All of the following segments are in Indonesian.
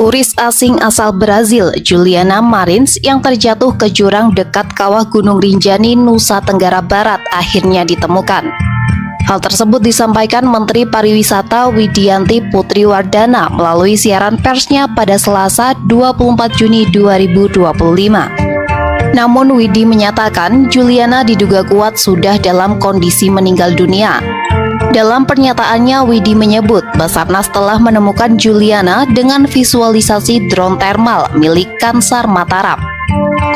Turis asing asal Brazil, Juliana Marins, yang terjatuh ke jurang dekat kawah Gunung Rinjani, Nusa Tenggara Barat, akhirnya ditemukan. Hal tersebut disampaikan Menteri Pariwisata Widianti Putri Wardana melalui siaran persnya pada Selasa 24 Juni 2025. Namun Widi menyatakan Juliana diduga kuat sudah dalam kondisi meninggal dunia. Dalam pernyataannya, Widi menyebut Basarnas telah menemukan Juliana dengan visualisasi drone thermal milik Kansar Mataram.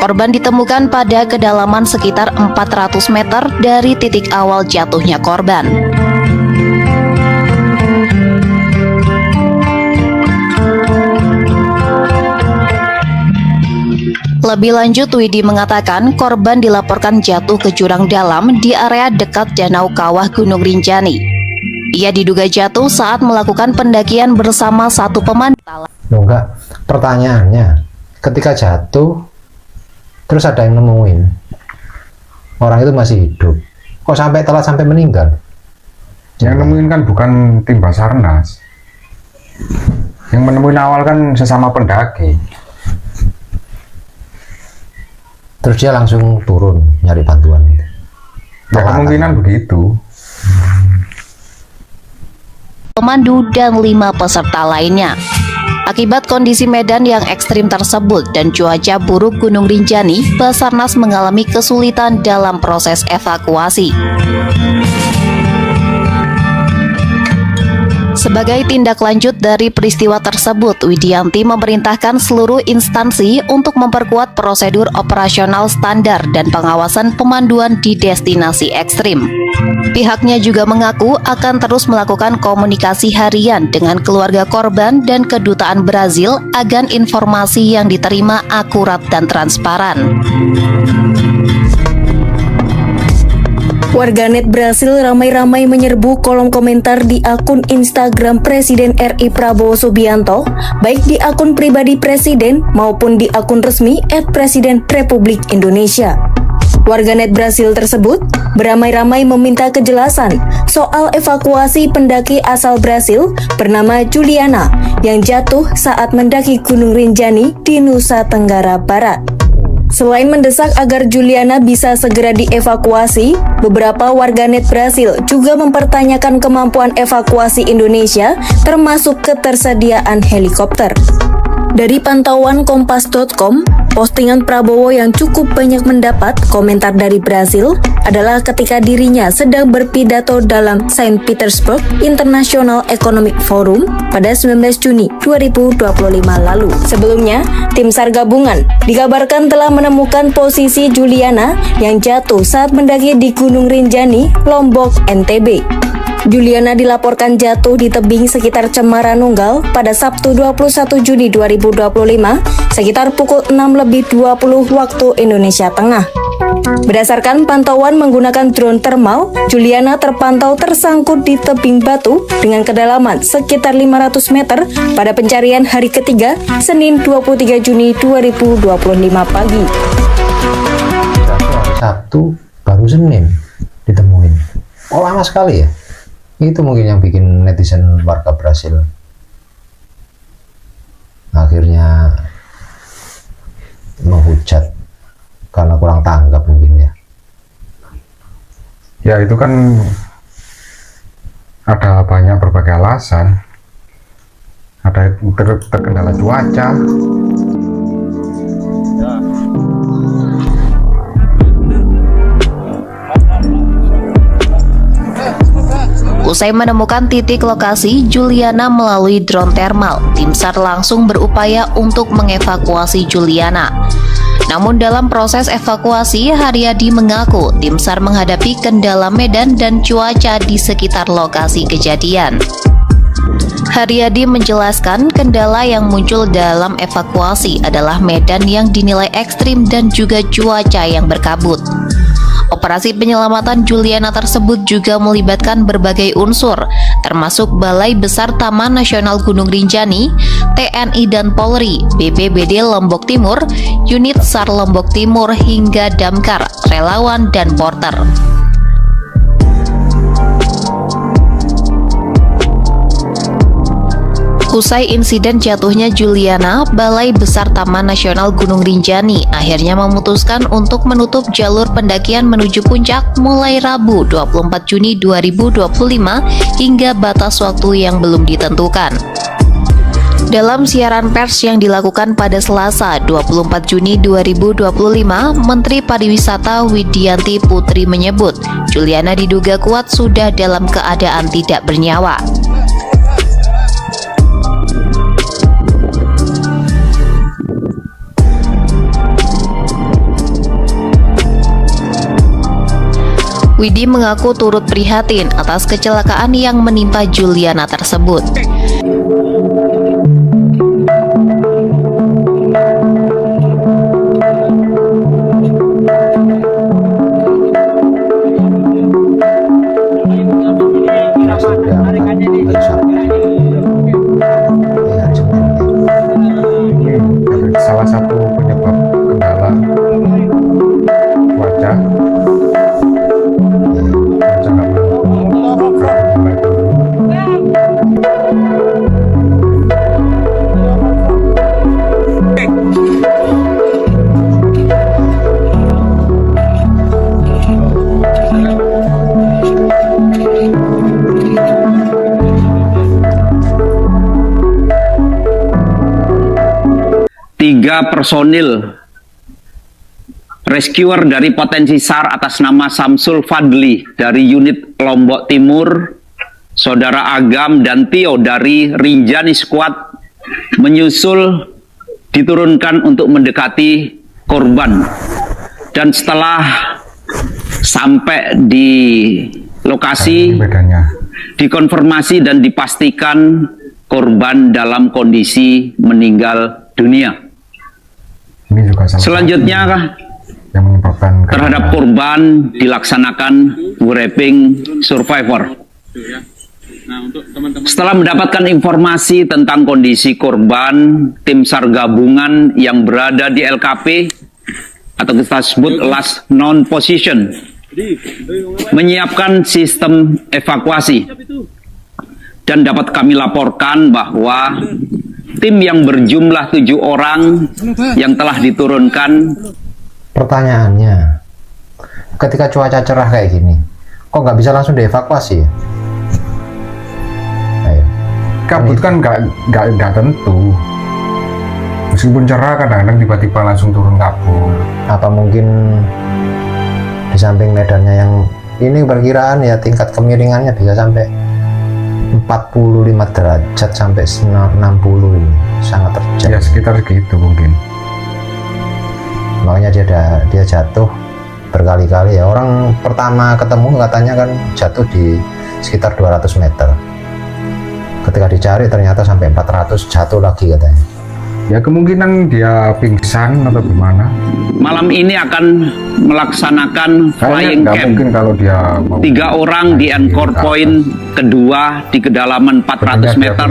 Korban ditemukan pada kedalaman sekitar 400 meter dari titik awal jatuhnya korban. Lebih lanjut, Widi mengatakan korban dilaporkan jatuh ke jurang dalam di area dekat Danau Kawah Gunung Rinjani. Ia diduga jatuh saat melakukan pendakian bersama satu pemandu. Enggak, pertanyaannya, ketika jatuh, terus ada yang nemuin, orang itu masih hidup, kok sampai telat sampai meninggal? Yang nemuin kan bukan tim Basarnas, yang menemuin awal kan sesama pendaki. Terus dia langsung turun nyari bantuan. Ya, kemungkinan begitu. Pemandu dan 5 peserta lainnya. Akibat kondisi medan yang ekstrim tersebut dan cuaca buruk Gunung Rinjani, Basarnas mengalami kesulitan dalam proses evakuasi. Sebagai tindak lanjut dari peristiwa tersebut, Widianti memerintahkan seluruh instansi untuk memperkuat prosedur operasional standar dan pengawasan pemanduan di destinasi ekstrim. Pihaknya juga mengaku akan terus melakukan komunikasi harian dengan keluarga korban dan kedutaan Brazil agar informasi yang diterima akurat dan transparan. Warganet Brasil ramai-ramai menyerbu kolom komentar di akun Instagram Presiden RI Prabowo Subianto, baik di akun pribadi Presiden maupun di akun resmi @Presiden Republik Indonesia. Warganet Brasil tersebut beramai-ramai meminta kejelasan soal evakuasi pendaki asal Brasil bernama Juliana yang jatuh saat mendaki Gunung Rinjani di Nusa Tenggara Barat. Selain mendesak agar Juliana bisa segera dievakuasi, beberapa warganet Brasil juga mempertanyakan kemampuan evakuasi Indonesia, termasuk ketersediaan helikopter. Dari pantauan Kompas.com, postingan Prabowo yang cukup banyak mendapat komentar dari Brasil adalah ketika dirinya sedang berpidato dalam Saint Petersburg International Economic Forum pada 19 Juni 2025 lalu. Sebelumnya, tim SAR gabungan dikabarkan telah menemukan posisi Juliana yang jatuh saat mendaki di Gunung Rinjani, Lombok, NTB. Juliana dilaporkan jatuh di tebing sekitar Cemara Nunggal pada Sabtu 21 Juni 2025 sekitar pukul 6.20 waktu Indonesia Tengah. Berdasarkan pantauan menggunakan drone thermal, Juliana terpantau tersangkut di tebing batu dengan kedalaman sekitar 500 meter pada pencarian hari ketiga, Senin 23 Juni 2025 pagi. Hari Sabtu baru Senin ditemuin. Oh, lama sekali ya? Itu mungkin yang bikin netizen warga Brasil akhirnya menghujat karena kurang tanggap mungkin ya. Ya itu kan ada banyak berbagai alasan. Ada terkendala cuaca. Usai menemukan titik lokasi Juliana melalui drone thermal, tim SAR langsung berupaya untuk mengevakuasi Juliana. Namun dalam proses evakuasi, Haryadi mengaku tim SAR menghadapi kendala medan dan cuaca di sekitar lokasi kejadian. Haryadi menjelaskan kendala yang muncul dalam evakuasi adalah medan yang dinilai ekstrim dan juga cuaca yang berkabut. Operasi penyelamatan Juliana tersebut juga melibatkan berbagai unsur, termasuk Balai Besar Taman Nasional Gunung Rinjani, TNI dan Polri, BPBD Lombok Timur, unit SAR Lombok Timur hingga damkar, relawan, dan porter. Usai insiden jatuhnya Juliana, Balai Besar Taman Nasional Gunung Rinjani akhirnya memutuskan untuk menutup jalur pendakian menuju puncak mulai Rabu 24 Juni 2025 hingga batas waktu yang belum ditentukan. Dalam siaran pers yang dilakukan pada Selasa 24 Juni 2025, Menteri Pariwisata Widianti Putri menyebut Juliana diduga kuat sudah dalam keadaan tidak bernyawa. Widi mengaku turut prihatin atas kecelakaan yang menimpa Juliana tersebut. Salah satu penyebab kendala cuaca. Tiga personil rescuer dari potensi SAR atas nama Samsul Fadli dari unit Lombok Timur, Saudara Agam dan Tio dari Rinjani Squad menyusul diturunkan untuk mendekati korban. Dan setelah sampai di lokasi, dikonfirmasi dan dipastikan korban dalam kondisi meninggal dunia. Ini juga selanjutnya yang menyebabkan terhadap korban dilaksanakan wrapping survivor. Setelah mendapatkan informasi tentang kondisi korban, tim SAR gabungan yang berada di LKP atau kita sebut last known position menyiapkan sistem evakuasi. Dan dapat kami laporkan bahwa tim yang berjumlah 7 orang yang telah diturunkan. Pertanyaannya, ketika cuaca cerah kayak gini, kok nggak bisa langsung dievakuasi ya? Ayo. Kabut kan nggak tentu. Meskipun cerah kadang-kadang tiba-tiba langsung turun kabut. Apa mungkin di samping medannya yang ini perkiraan ya tingkat kemiringannya bisa sampai 45 derajat sampai 60 ini, sangat terjal. Ya sekitar segitu mungkin. Makanya dia jatuh berkali-kali ya. Orang pertama ketemu katanya kan jatuh di sekitar 200 meter. Ketika dicari ternyata sampai 400, jatuh lagi katanya. Ya kemungkinan dia pingsan atau gimana. Malam ini akan melaksanakan flying camp. Mungkin kalau dia mau 3 orang di anchor point kedua di kedalaman 400 meter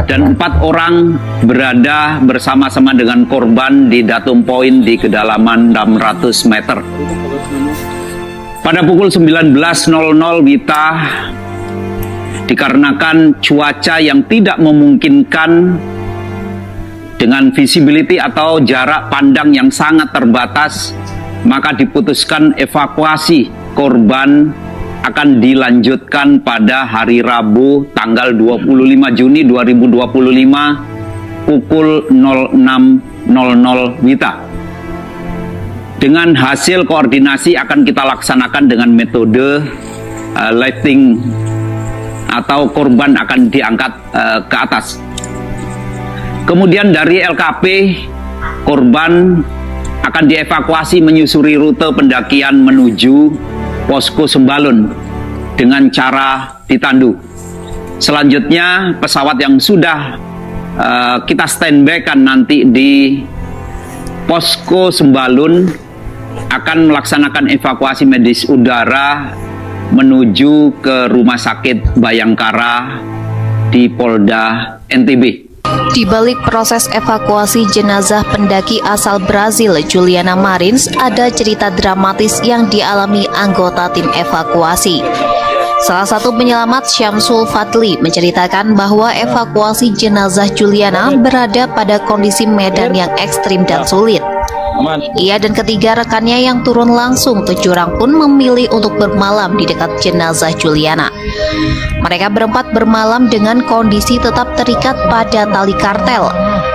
dan 4 orang berada bersama-sama dengan korban di datum point di kedalaman 600 meter. Pada pukul 19.00 WITA, dikarenakan cuaca yang tidak memungkinkan dengan visibility atau jarak pandang yang sangat terbatas, maka diputuskan evakuasi korban akan dilanjutkan pada hari Rabu tanggal 25 Juni 2025 pukul 06.00 WITA. Dengan hasil koordinasi akan kita laksanakan dengan metode lifting atau korban akan diangkat ke atas. Kemudian dari LKP, korban akan dievakuasi menyusuri rute pendakian menuju posko Sembalun dengan cara ditandu. Selanjutnya, pesawat yang sudah kita standby kan nanti di posko Sembalun akan melaksanakan evakuasi medis udara menuju ke Rumah Sakit Bayangkara di Polda NTB. Di balik proses evakuasi jenazah pendaki asal Brazil Juliana Marins, ada cerita dramatis yang dialami anggota tim evakuasi. Salah satu penyelamat Syamsul Fadli menceritakan bahwa evakuasi jenazah Juliana berada pada kondisi medan yang ekstrim dan sulit. Ia dan ketiga rekannya yang turun langsung ke jurang pun memilih untuk bermalam di dekat jenazah Juliana. Mereka berempat bermalam dengan kondisi tetap terikat pada tali kartel.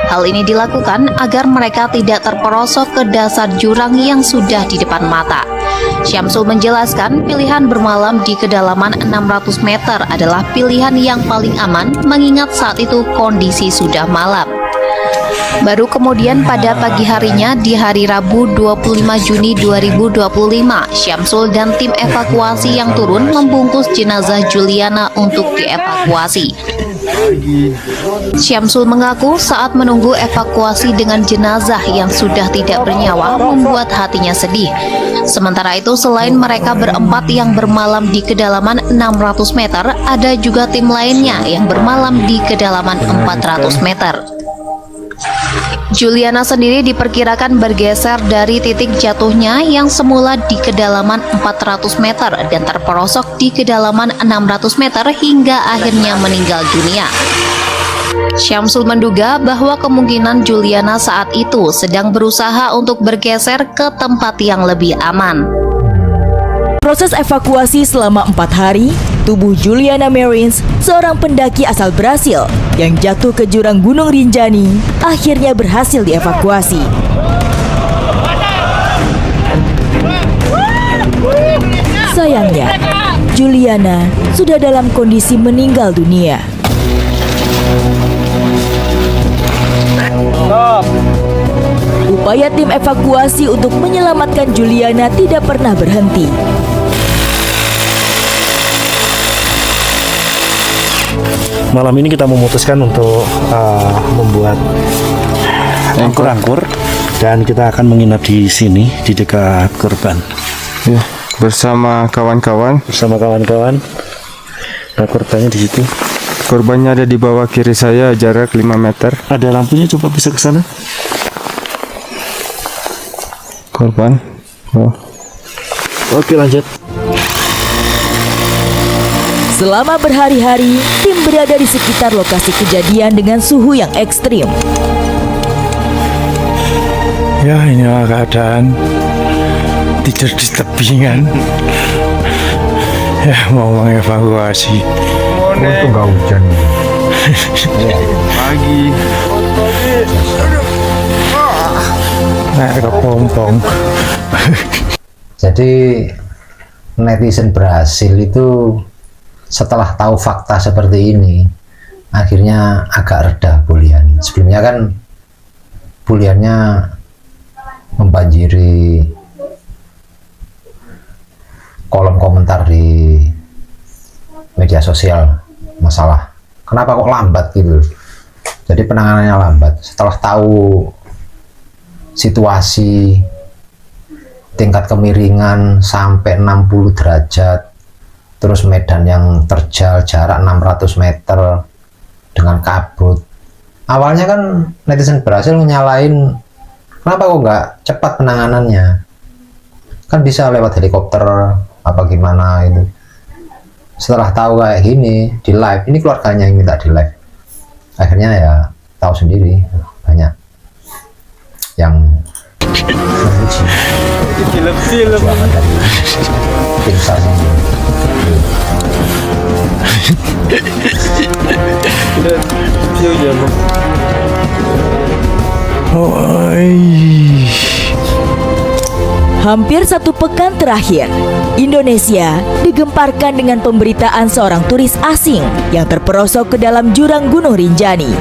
Hal ini dilakukan agar mereka tidak terperosok ke dasar jurang yang sudah di depan mata. Syamsul menjelaskan pilihan bermalam di kedalaman 600 meter adalah pilihan yang paling aman mengingat saat itu kondisi sudah malam. Baru kemudian pada pagi harinya di hari Rabu 25 Juni 2025, Syamsul dan tim evakuasi yang turun membungkus jenazah Juliana untuk dievakuasi. Syamsul mengaku saat menunggu evakuasi dengan jenazah yang sudah tidak bernyawa membuat hatinya sedih. Sementara itu selain mereka berempat yang bermalam di kedalaman 600 meter, ada juga tim lainnya yang bermalam di kedalaman 400 meter. Juliana sendiri diperkirakan bergeser dari titik jatuhnya yang semula di kedalaman 400 meter dan terperosok di kedalaman 600 meter hingga akhirnya meninggal dunia. Syamsul menduga bahwa kemungkinan Juliana saat itu sedang berusaha untuk bergeser ke tempat yang lebih aman. Proses evakuasi selama 4 hari, tubuh Juliana Marins, seorang pendaki asal Brasil yang jatuh ke jurang Gunung Rinjani, akhirnya berhasil dievakuasi. Sayangnya, Juliana sudah dalam kondisi meninggal dunia. Upaya tim evakuasi untuk menyelamatkan Juliana tidak pernah berhenti. Malam ini kita memutuskan untuk membuat angkur-angkur dan kita akan menginap di sini di dekat korban. Ya, bersama kawan-kawan. Nah, korbannya di situ. Korbannya ada di bawah kiri saya, jarak 5 meter. Ada lampunya, coba bisa ke sana. Korban. Oh. Oke, lanjut. Selama berhari-hari, tim berada di sekitar lokasi kejadian dengan suhu yang ekstrim. Ya, inilah keadaan tidur di tebingan. Ya, mau mengevakuasi. Untung nggak hujan. Pagi. Nah, kepompong. Jadi netizen Brasil itu setelah tahu fakta seperti ini akhirnya agak reda bulian. Sebelumnya kan buliannya membanjiri kolom komentar di media sosial masalah kenapa kok lambat gitu. Jadi penanganannya lambat. Setelah tahu situasi tingkat kemiringan sampai 60 derajat, terus medan yang terjal jarak 600 meter dengan kabut. Awalnya kan netizen Brasil nyalain kenapa kok nggak cepat penanganannya, kan bisa lewat helikopter apa gimana itu. Setelah tahu kayak gini di live, ini keluarganya yang minta di live, akhirnya ya tahu sendiri banyak yang memuji perjuangan dari tim SAR ini. Hampir 1 pekan terakhir, Indonesia digemparkan dengan pemberitaan seorang turis asing yang terperosok ke dalam jurang Gunung Rinjani.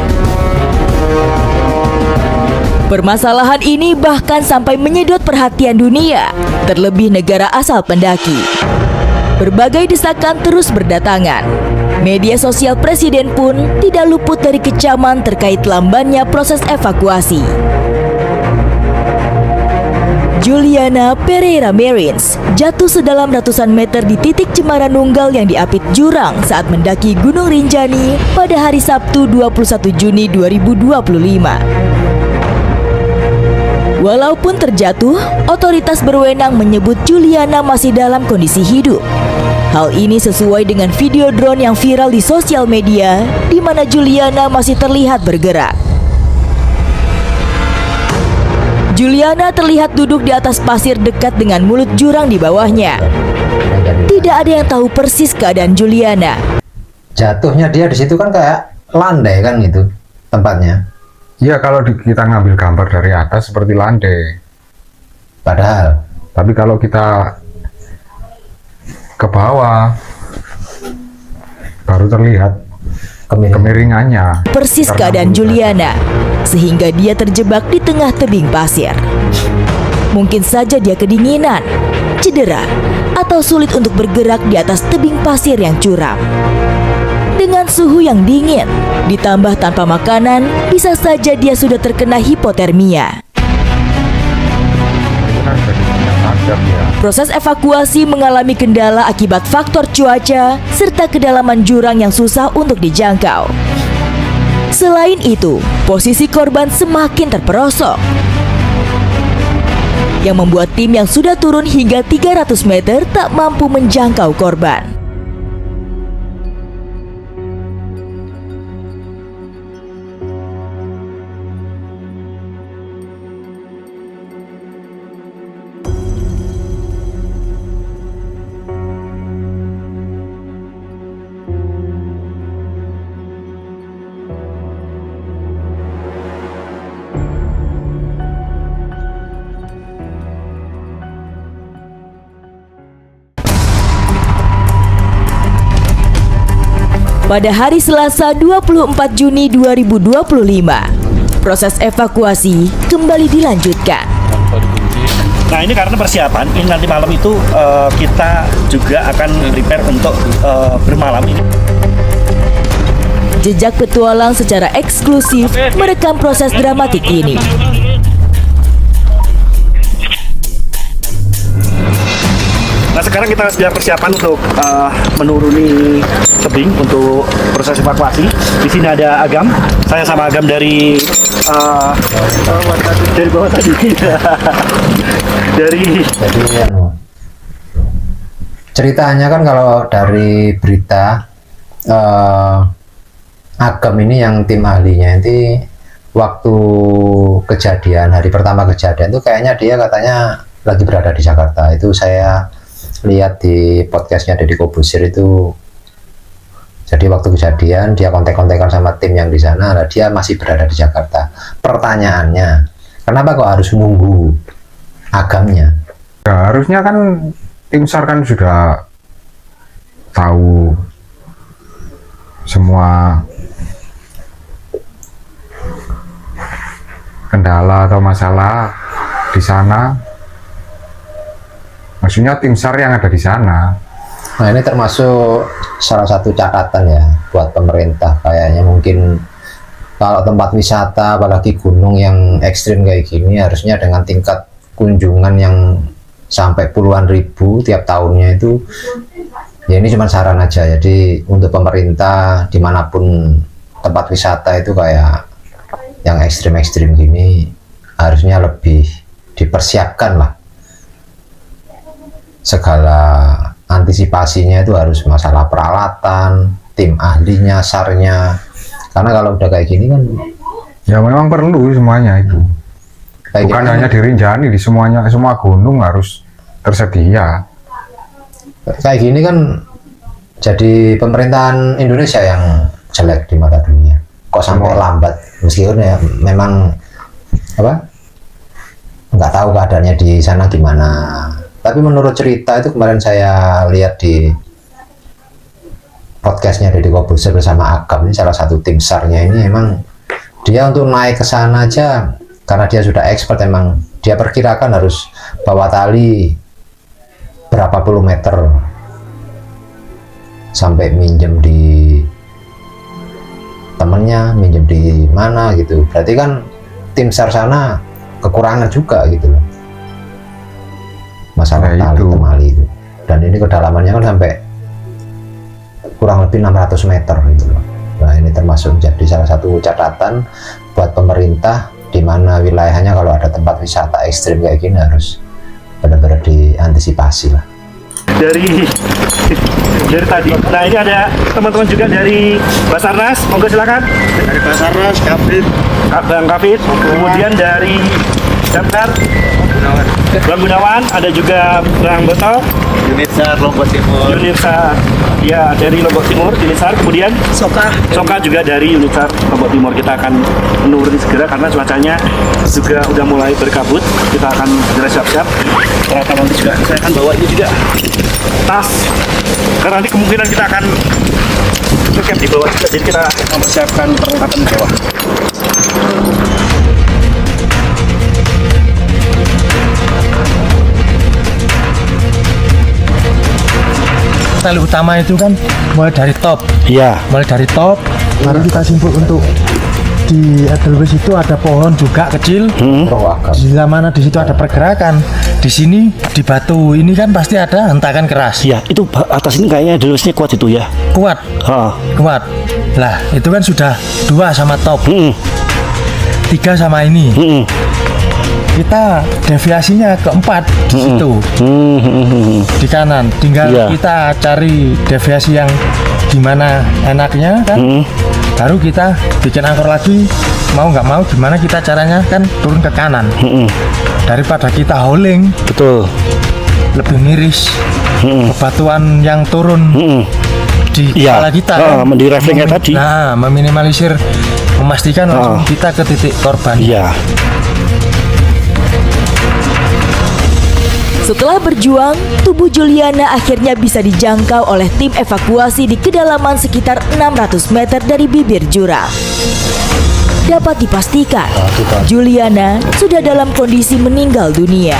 Permasalahan ini bahkan sampai menyedot perhatian dunia, terlebih negara asal pendaki. Berbagai desakan terus berdatangan. Media sosial presiden pun tidak luput dari kecaman terkait lambannya proses evakuasi. Juliana Pereira Marins jatuh sedalam ratusan meter di titik Cemara Nunggal yang diapit jurang saat mendaki Gunung Rinjani pada hari Sabtu 21 Juni 2025. Walaupun terjatuh, otoritas berwenang menyebut Juliana masih dalam kondisi hidup. Hal ini sesuai dengan video drone yang viral di sosial media, di mana Juliana masih terlihat bergerak. Juliana terlihat duduk di atas pasir dekat dengan mulut jurang di bawahnya. Tidak ada yang tahu persis keadaan Juliana. Jatuhnya dia di situ kan kayak landai kan itu tempatnya. Iya, kalau kita ngambil gambar dari atas seperti landai. Padahal, tapi kalau kita ke bawah baru terlihat kemiringannya. Persis keadaan Juliana, sehingga dia terjebak di tengah tebing pasir. Mungkin saja dia kedinginan, cedera, atau sulit untuk bergerak di atas tebing pasir yang curam. Dengan suhu yang dingin, ditambah tanpa makanan, bisa saja dia sudah terkena hipotermia. Proses evakuasi mengalami kendala akibat faktor cuaca serta kedalaman jurang yang susah untuk dijangkau. Selain itu, posisi korban semakin terperosok, yang membuat tim yang sudah turun hingga 300 meter tak mampu menjangkau korban. Pada hari Selasa 24 Juni 2025, proses evakuasi kembali dilanjutkan. Nah, ini karena persiapan, ini nanti malam itu kita juga akan prepare untuk bermalam ini. Jejak petualang secara eksklusif merekam proses dramatik ini. Nah, sekarang kita sudah persiapan untuk menuruni tebing untuk proses evakuasi. Di sini ada Agam, saya sama Agam dari bawah tadi. Jadi ceritanya kan kalau dari berita Agam ini yang tim ahlinya nanti waktu kejadian, hari pertama kejadian itu kayaknya dia katanya lagi berada di Jakarta. Itu saya lihat di podcastnya Deddy Kobusir itu. Jadi waktu kejadian dia kontak-kontakan sama tim yang di sana, nah dia masih berada di Jakarta. Pertanyaannya, kenapa kok harus nunggu Agamnya? Ya, harusnya kan tim SAR kan sudah tahu semua kendala atau masalah di sana. Maksudnya tim SAR yang ada di sana. Nah, ini termasuk salah satu catatan ya buat pemerintah. Kayaknya mungkin kalau tempat wisata apalagi gunung yang ekstrim kayak gini harusnya dengan tingkat kunjungan yang sampai puluhan ribu tiap tahunnya itu, ya ini cuma saran aja. Jadi untuk pemerintah dimanapun tempat wisata itu kayak yang ekstrim-ekstrim gini harusnya lebih dipersiapkan lah. Segala antisipasinya itu harus masalah peralatan, tim ahlinya, SAR-nya. Karena kalau udah kayak gini kan ya memang perlu semuanya itu. Kayak bukan gini, hanya di Rinjani, di semua gunung harus tersedia. kayak gini kan jadi pemerintahan Indonesia yang jelek di mata dunia. Kok sampai lambat, meskipun ya memang apa nggak tahu keadaannya di sana gimana. Tapi menurut cerita itu kemarin saya lihat di podcastnya Deddy Kobusir bersama Agam, ini salah satu tim SAR-nya ini, emang dia untuk naik ke sana aja karena dia sudah expert, emang dia perkirakan harus bawa tali berapa puluh meter sampai minjem di temennya, minjem di mana gitu. Berarti kan tim SAR sana kekurangan juga gitu loh masalah tali temali itu. Dan ini kedalamannya kan sampai kurang lebih 600 meter gitu loh. Nah, ini termasuk jadi salah satu catatan buat pemerintah, di mana wilayahnya kalau ada tempat wisata ekstrim kayak gini harus benar-benar diantisipasi lah. dari tadi. Nah, ini ada teman-teman juga dari Basarnas, monggo silakan. Dari Basarnas, Bang Kafid. Kemudian dari Damkar, Bang Gunawan, ada juga Bang Botol, Unit SAR Lombok Timur. Unit SAR, ya dari Lombok Timur, Unit SAR. Kemudian Soka juga dari Unit SAR Lombok Timur. Kita akan menuruni segera karena cuacanya juga udah mulai berkabut. Kita akan segera siap-siap. Ternyata nanti juga saya akan bawa ini juga tas, karena nanti kemungkinan kita akan ngecamp di bawah juga. Jadi kita mempersiapkan perlengkapan di bawah. Tali utama itu kan mulai dari top. Iya. Mulai dari top, lalu kita simpul untuk di Edelweiss itu ada pohon juga kecil. Di mana di situ ada pergerakan. Di sini di batu ini kan pasti ada hentakan keras. Iya, itu atas ini kayaknya Edelweiss-nya kuat itu ya. Kuat. Kuat. Lah, itu kan sudah 2 sama top. 3 sama ini. Kita deviasinya keempat di situ, di kanan. Tinggal kita cari deviasi yang gimana enaknya kan. Baru kita bikin angkor lagi. Mau nggak mau gimana kita caranya kan turun ke kanan. Daripada kita hauling, Betul. lebih miris. Bebatuan yang turun di kepala kita kan. Di refleknya tadi. Nah, meminimalisir, memastikan langsung kita ke titik korban. Iya. Setelah berjuang, tubuh Juliana akhirnya bisa dijangkau oleh tim evakuasi di kedalaman sekitar 600 meter dari bibir jurang. Dapat dipastikan, Juliana sudah dalam kondisi meninggal dunia.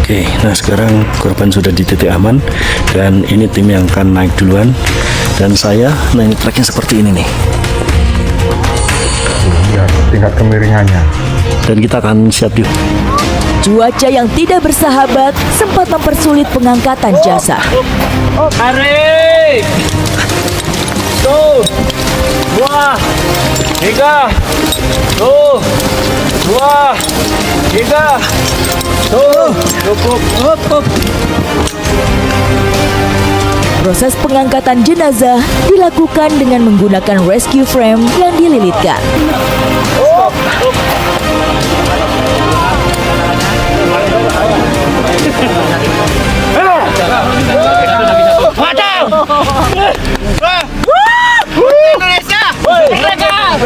Oke, nah sekarang korban sudah di titik aman dan ini tim yang akan naik duluan dan saya, nah ini treknya seperti ini nih. Ya, tingkat kemiringannya. Dan kita akan siap yuk. Cuaca yang tidak bersahabat sempat mempersulit pengangkatan jasad. Tarik. 1, 2, 3. 1, 2, 3. Cukup. Proses pengangkatan jenazah dilakukan dengan menggunakan rescue frame yang dililitkan.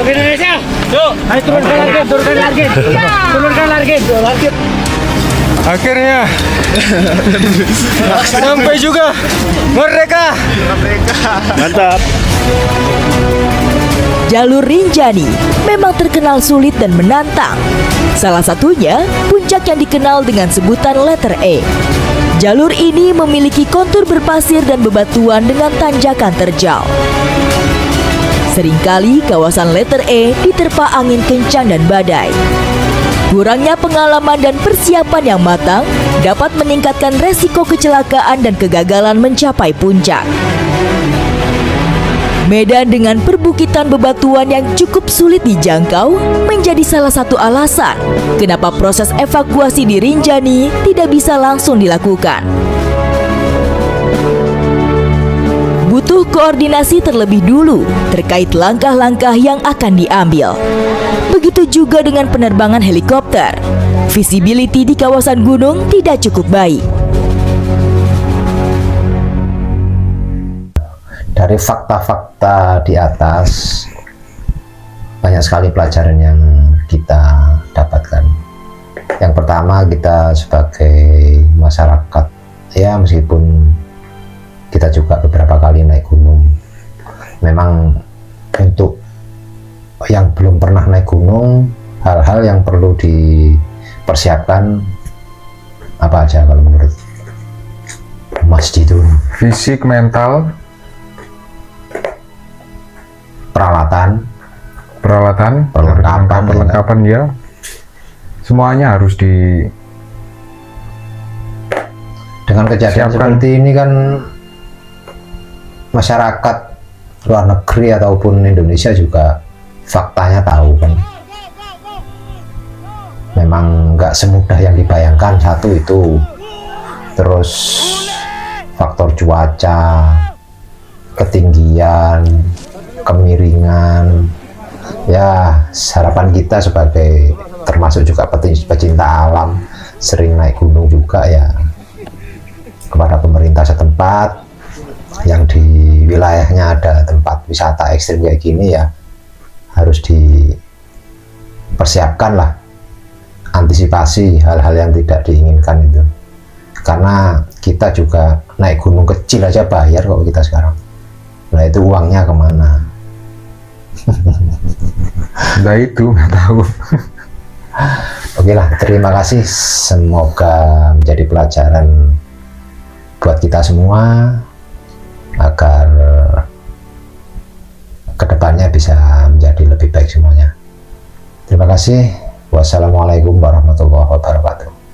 Indonesia. Yuk, ayo turunkan lagi. Akhirnya sampai juga. Merdeka. Mantap. Jalur Rinjani memang terkenal sulit dan menantang. Salah satunya puncak yang dikenal dengan sebutan letter E. Jalur ini memiliki kontur berpasir dan bebatuan dengan tanjakan terjal. Seringkali kawasan letter E diterpa angin kencang dan badai. Kurangnya pengalaman dan persiapan yang matang dapat meningkatkan resiko kecelakaan dan kegagalan mencapai puncak. Medan dengan perbukitan bebatuan yang cukup sulit dijangkau menjadi salah satu alasan kenapa proses evakuasi di Rinjani tidak bisa langsung dilakukan. Butuh koordinasi terlebih dulu terkait langkah-langkah yang akan diambil. Begitu juga dengan penerbangan helikopter. Visibility di kawasan gunung tidak cukup baik. Dari fakta-fakta di atas, banyak sekali pelajaran yang kita dapatkan. Yang pertama, kita sebagai masyarakat, ya meskipun kita juga beberapa kali naik gunung, memang untuk yang belum pernah naik gunung, hal-hal yang perlu dipersiapkan apa aja kalau menurut Mas Didun? Fisik, mental, perlengkapan ya. Semuanya harus dengan kejadian seperti ini kan masyarakat luar negeri ataupun Indonesia juga faktanya tahu kan. memang nggak semudah yang dibayangkan. Satu itu, terus faktor cuaca, ketinggian, kemiringan. Ya, harapan kita sebagai termasuk juga pecinta alam, sering naik gunung juga ya, kepada pemerintah setempat yang di wilayahnya ada tempat wisata ekstrim kayak gini ya, harus dipersiapkan lah, antisipasi hal-hal yang tidak diinginkan itu. Karena kita juga naik gunung kecil aja bayar kok kita sekarang. Nah itu uangnya kemana? Nah itu nggak tahu. Oke lah, terima kasih. Semoga menjadi pelajaran buat kita semua agar kedepannya bisa menjadi lebih baik semuanya. Terima kasih. Wassalamualaikum warahmatullahi wabarakatuh.